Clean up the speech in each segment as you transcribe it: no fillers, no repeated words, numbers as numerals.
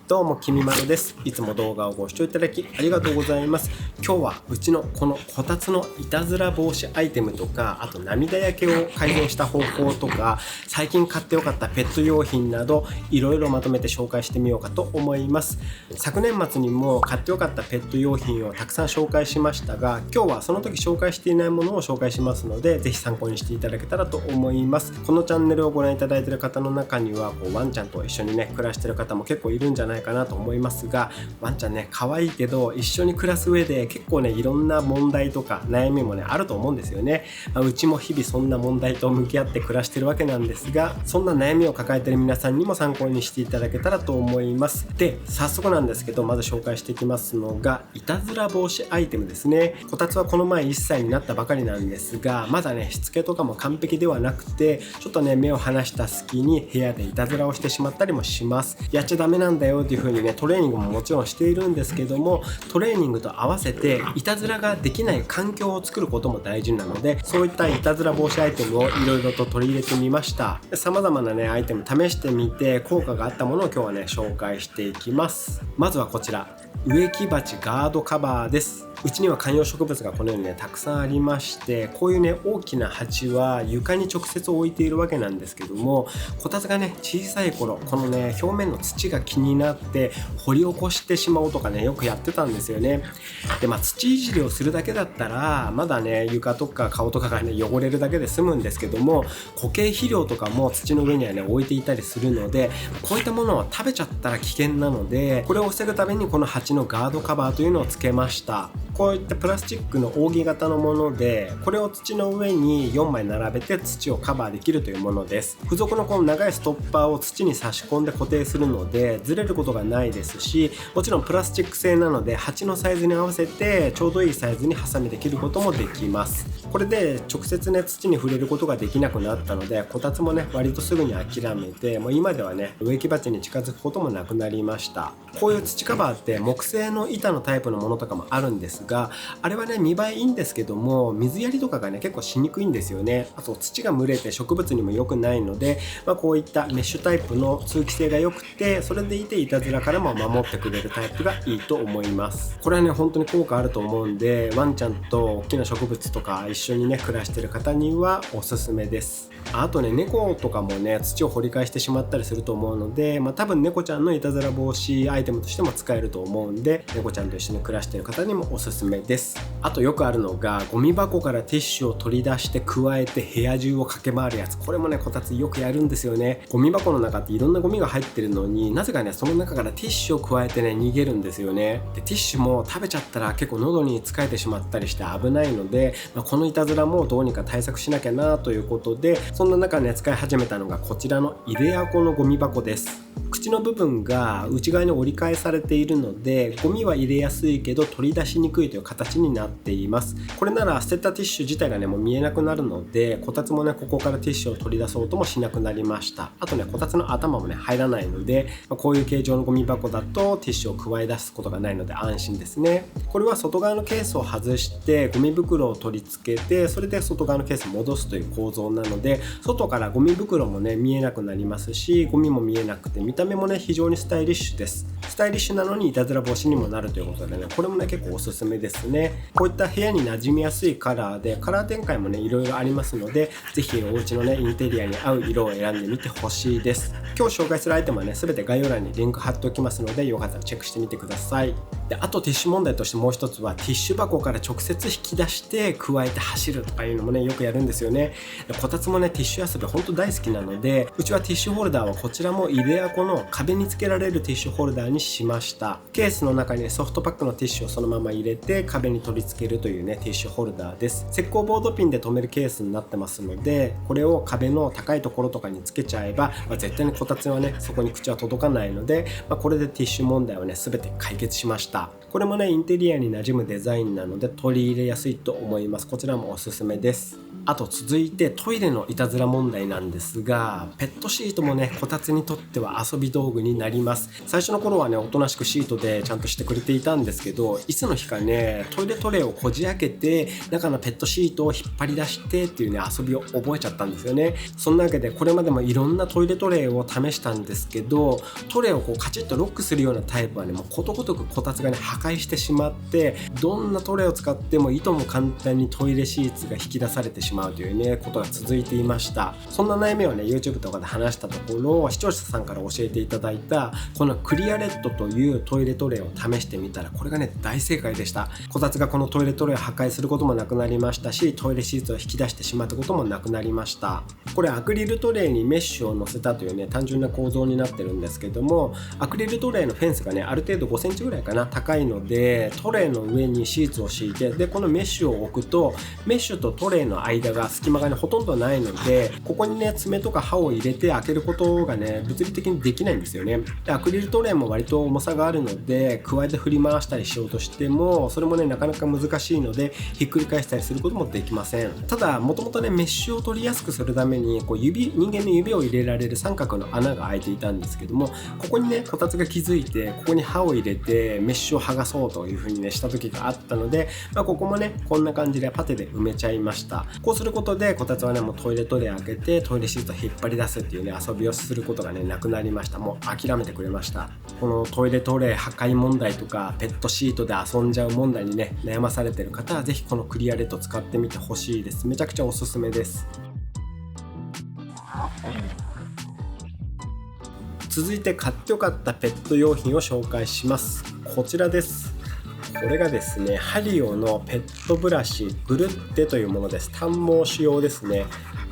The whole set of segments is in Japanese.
どうもきみまろです。いつも動画をご視聴いただきありがとうございます。今日はうちのこのこたつのいたずら防止アイテムとか、あと涙焼けを改善した方法とか、最近買ってよかったペット用品などいろいろまとめて紹介してみようかと思います。昨年末にも買ってよかったペット用品をたくさん紹介しましたが、今日はその時紹介していないものを紹介しますので、ぜひ参考にしていただけたらと思います。このチャンネルをご覧いただいている方の中にはワンちゃんと一緒にね暮らしている方も結構いるんじゃないかなと思いますが、ワンちゃんね可愛いけど一緒に暮らす上で結構ねいろんな問題とか悩みもねあると思うんですよね。うちも日々そんな問題と向き合って暮らしてるわけなんですが、そんな悩みを抱えている皆さんにも参考にしていただけたらと思います。で、早速なんですけど、まず紹介していきますのがいたずら防止アイテムですね。こたつはこの前1歳になったばかりなんですが、まだねしつけとかも完璧ではなくて、ちょっとね目を離した隙に部屋でいたずらをしてしまったりもします。やっちゃダメなんだよっていう風にねトレーニングももちろんしているんですけども、トレーニングと合わせていたずらができない環境を作ることも大事なので、そういったいたずら防止アイテムをいろいろと取り入れてみました。様々なねアイテム試してみて効果があったものを今日はね紹介していきます。まずはこちら、植木鉢ガードカバーです。うちには観葉植物がこのようにねたくさんありまして、こういうね大きな鉢は床に直接置いているわけなんですけども、こたつがね小さい頃、このね表面の土が気になって掘り起こしてしまおうとかねよくやってたんですよね。で、土いじりをするだけだったらまだね床とか顔とかがね汚れるだけで済むんですけども、固形肥料とかも土の上にはね置いていたりするので、こういったものを食べちゃったら危険なので、これを防ぐためにこの鉢のガードカバーというのをつけました。こういったプラスチックの扇形のもので、これを土の上に4枚並べて土をカバーできるというものです。付属のこの長いストッパーを土に差し込んで固定するのでずれることがないですし、もちろんプラスチック製なので鉢のサイズに合わせてちょうどいいサイズにハサミで切ることもできます。これで直接ね土に触れることができなくなったので、こたつもね割とすぐに諦めて、もう今ではね植木鉢に近づくこともなくなりました。こういう土カバーって木製の板のタイプのものとかもあるんですが、あれはね見栄えいいんですけども、水やりとかがね結構しにくいんですよね。あと土が蒸れて植物にも良くないので、こういったメッシュタイプの通気性が良くて、それでいていたずらからも守ってくれるタイプがいいと思います。これはね本当に効果あると思うんで、ワンちゃんと大きな植物とか一緒にね暮らしてる方にはおすすめです。あとね猫とかもね土を掘り返してしまったりすると思うので、多分猫ちゃんのいたずら防止アイテムとしても使えると思うんで、猫ちゃんと一緒に暮らしてる方にもおすすめです。あとよくあるのが、ゴミ箱からティッシュを取り出して加えて部屋中を駆け回るやつ。これもねこたつよくやるんですよね。ゴミ箱の中っていろんなゴミが入ってるのに、なぜかねその中からティッシュを加えてね逃げるんですよね。でティッシュも食べちゃったら結構喉に疲れてしまったりして危ないので、このいたずらもどうにか対策しなきゃなということで、そんな中ね使い始めたのがこちらのイデアコのゴミ箱です。口の部分が内側に折り返されているので、ゴミは入れやすいけど取り出しにくいという形になっています。これなら捨てたティッシュ自体がねもう見えなくなるので、こたつもねここからティッシュを取り出そうともしなくなりました。あとねこたつの頭もね入らないので、こういう形状のゴミ箱だとティッシュを加え出すことがないので安心ですね。これは外側のケースを外してゴミ袋を取り付けて、それで外側のケースを戻すという構造なので、外からゴミ袋もね見えなくなりますし、ゴミも見えなくて見た目もね非常にスタイリッシュです。スタイリッシュなのにいたずら防止にもなるということでね、これもね結構おすすめですね。こういった部屋に馴染みやすいカラーで、カラー展開もねいろいろありますので、ぜひお家のねインテリアに合う色を選んでみてほしいです。今日紹介するアイテムはね全て概要欄にリンク貼っておきますので、よかったらチェックしてみてください。で、あとティッシュ問題としてもう一つは、ティッシュ箱から直接引き出して加えて走るとかいうのもねよくやるんですよね。でこたつもねティッシュ遊び本当大好きなので、うちはティッシュホルダーはこちらもイデアコの壁につけられるティッシュホルダーにしました。ケースの中にソフトパックのティッシュをそのまま入れて壁に取り付けるというねティッシュホルダーです。石膏ボードピンで留めるケースになってますので、これを壁の高いところとかにつけちゃえば、絶対にこたつはねそこに口は届かないので、これでティッシュ問題はね全て解決しました。これもねインテリアに馴染むデザインなので取り入れやすいと思います。こちらもおすすめです。あと続いてトイレのいたずら問題なんですが、ペットシートもねこたつにとっては遊び道具になります。最初の頃はね、おとなしくシートでちゃんとしてくれていたんですけど、いつの日かね、トイレトレイをこじ開けて中のペットシートを引っ張り出してっていうね、遊びを覚えちゃったんですよね。そんなわけでこれまでもいろんなトイレトレイを試したんですけど、トレイをこうカチッとロックするようなタイプはね、もうことごとくこたつがね破壊してしまって、どんなトレイを使ってもいとも簡単にトイレシーツが引き出されてしまうというねことが続いていました。そんな悩みをね YouTube とかで話したところ、視聴者さんから教えていただいたこのクリアレットというトイレトレイを試してみたら、これがね大正解でした。こたつがこのトイレトレイを破壊することもなくなりましたし、トイレシーツを引き出してしまったこともなくなりました。これアクリルトレイにメッシュを乗せたというね単純な構造になってるんですけども、アクリルトレイのフェンスがねある程度5センチぐらいかな高いので、トレイの上にシーツを敷いて、でこのメッシュを置くとメッシュとトレイの間が隙間がねほとんどないので、ここにね爪とか刃を入れて開けることがね物理的にできないんですよね。でアクリルトレイも割と重さがあるので、加えて振り回したりしようとしてもそれもねなかなか難しいので、ひっくり返したりすることもできません。ただもともとねメッシュを取りやすくするためにこう人間の指を入れられる三角の穴が開いていたんですけども、ここにねこたつが気づいて、ここに刃を入れてメッシュを剥がそうという風にねした時があったので、ここもねこんな感じでパテで埋めちゃいました。こうすることでこたつはねもうトイレトレイ開けてトイレシートを引っ張り出すっていうね遊びをすることがねなくなりました。もう諦めてくれました。このトイレトレイ破壊問題とかペットシートで遊んじゃう問題にね悩まされてる方はぜひこのクリアレット使ってみてほしいです。めちゃくちゃおすすめです。続いて買ってよかったペット用品を紹介します。こちらです。これがですね、ハリオのペットブラシグルッテというものです。短毛種用ですね。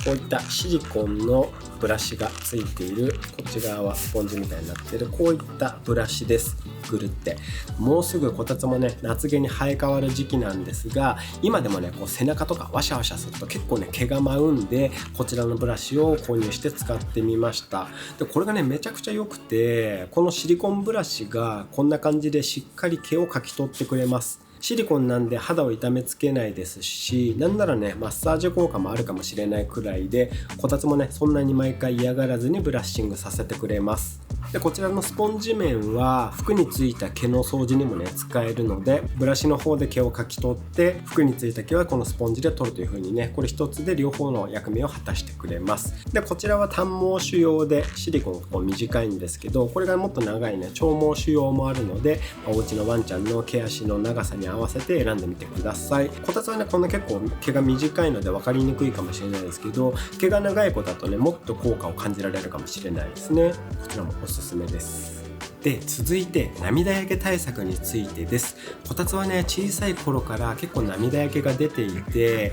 こういったシリコンのブラシがついている、こっち側はスポンジみたいになっているこういったブラシです。グルって、もうすぐこたつもね夏毛に生え変わる時期なんですが、今でもねこう背中とかワシャワシャすると結構ね毛が舞うんで、こちらのブラシを購入して使ってみました。でこれがねめちゃくちゃ良くて、このシリコンブラシがこんな感じでしっかり毛をかき取ってくれます。シリコンなんで肌を痛めつけないですし、なんならねマッサージ効果もあるかもしれないくらいで、こたつもねそんなに毎回嫌がらずにブラッシングさせてくれます。でこちらのスポンジ面は服についた毛の掃除にもね使えるので、ブラシの方で毛をかき取って服についた毛はこのスポンジで取るという風にね、これ一つで両方の役目を果たしてくれます。でこちらは短毛種用でシリコンがこう短いんですけど、これがもっと長いね長毛種用もあるので、お家のワンちゃんの毛足の長さに合わせて選んでみてください。こたつはねこんな結構毛が短いので分かりにくいかもしれないですけど、毛が長い子だとねもっと効果を感じられるかもしれないですね。こちらもおすすめです。で続いて涙焼け対策についてです。こたつはね小さい頃から結構涙焼けが出ていて、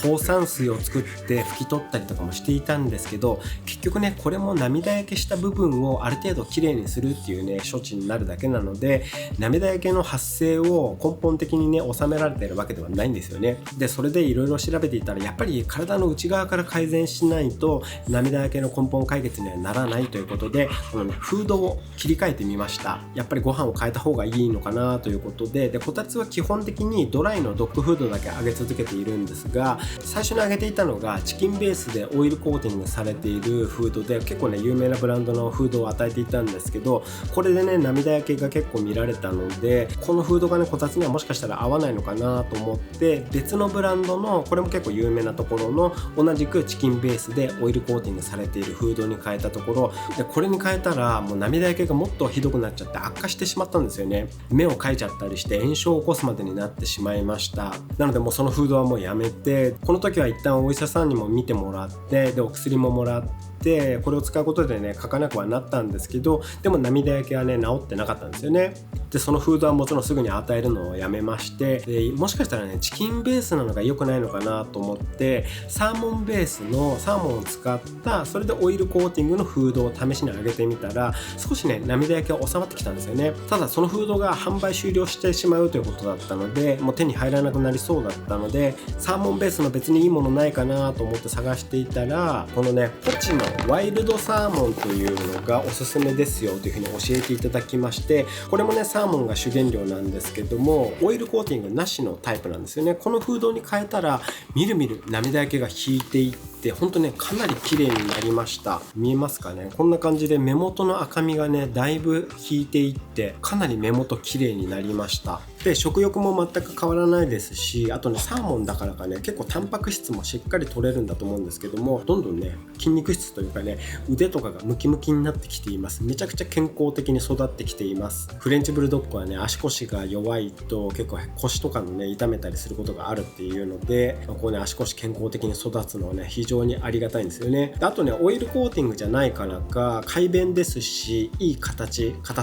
放散水を作って拭き取ったりとかもしていたんですけど、結局ねこれも涙焼けした部分をある程度きれいにするっていうね処置になるだけなので、涙焼けの発生を根本的にね収められているわけではないんですよね。でそれでいろいろ調べていたら、やっぱり体の内側から改善しないと涙焼けの根本解決にはならないということで、このねフードを切り替えてみました。やっぱりご飯を変えた方がいいのかなということで、こたつは基本的にドライのドッグフードだけ揚げ続けているんですが、最初に揚げていたのがチキンベースでオイルコーティングされているフードで、結構ね有名なブランドのフードを与えていたんですけど、これでね涙焼けが結構見られたので、このフードがねこたつにはもしかしたら合わないのかなと思って、別のブランドのこれも結構有名なところの同じくチキンベースでオイルコーティングされているフードに変えたところ、でこれに変えたらもう涙焼けがもっとひどくなっちゃって悪化してしまったんですよね。目をかいちゃったりして炎症を起こすまでになってしまいました。なのでもうそのフードはもうやめて、この時は一旦お医者さんにも見てもらって、でお薬ももらって、これを使うことでね書かなくはなったんですけど、でも涙焼けはね治ってなかったんですよね。でそのフードはもちろんすぐに与えるのをやめまして、でもしかしたらねチキンベースなのが良くないのかなと思って、サーモンベースのサーモンを使ったそれでオイルコーティングのフードを試しにあげてみたら、少しね涙焼けは収まってきたんですよね。ただそのフードが販売終了してしまうということだったので、もう手に入らなくなりそうだったので、サーモンベースの別にいいものないかなと思って探していたら、このねポチのワイルドサーモンというのがおすすめですよというふうに教えていただきまして、これもねサーモンが主原料なんですけども、オイルコーティングなしのタイプなんですよね。このフードに変えたらみるみる涙焼けが引いていって、って本当ねかなり綺麗になりました。見えますかね。こんな感じで目元の赤みがねだいぶ引いていってかなり目元綺麗になりました。で食欲も全く変わらないですし、あとねサーモンだからかね結構タンパク質もしっかり取れるんだと思うんですけども、どんどんね筋肉質というかね腕とかがムキムキになってきています。めちゃくちゃ健康的に育ってきています。フレンチブルドッグはね足腰が弱いと結構腰とかのね痛めたりすることがあるっていうので、こうね足腰健康的に育つのはね非常にありがたいんですよね。あとねオイルコーティングじゃないからか快便ですし、いい硬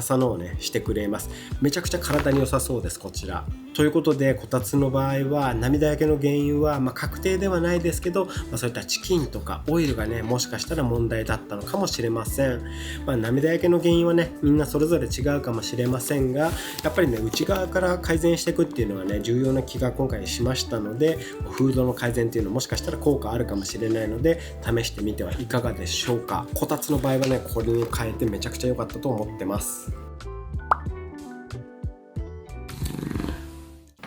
さのをねしてくれます。めちゃくちゃ体に良さそうです、こちら。ということでこたつの場合は涙焼けの原因は、確定ではないですけど、そういったチキンとかオイルがねもしかしたら問題だったのかもしれません。涙焼けの原因はねみんなそれぞれ違うかもしれませんが、やっぱりね内側から改善していくっていうのがね重要な気が今回しましたので、フードの改善っていうのもしかしたら効果あるかもしれないので試してみてはいかがでしょうか。こたつの場合はねこれに変えてめちゃくちゃ良かったと思ってます。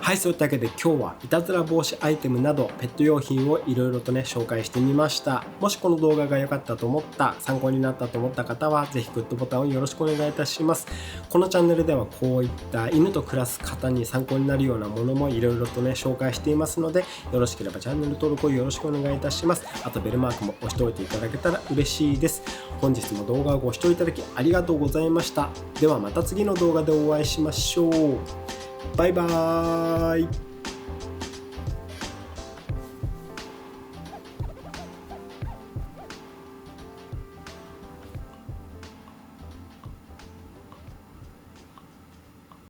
はい、そういったわけで今日はいたずら防止アイテムなどペット用品をいろいろとね紹介してみました。もしこの動画が良かったと思った、参考になったと思った方はぜひグッドボタンをよろしくお願いいたします。このチャンネルではこういった犬と暮らす方に参考になるようなものもいろいろとね紹介していますので、よろしければチャンネル登録をよろしくお願いいたします。あとベルマークも押しておいていただけたら嬉しいです。本日も動画をご視聴いただきありがとうございました。ではまた次の動画でお会いしましょう。バイバーイ。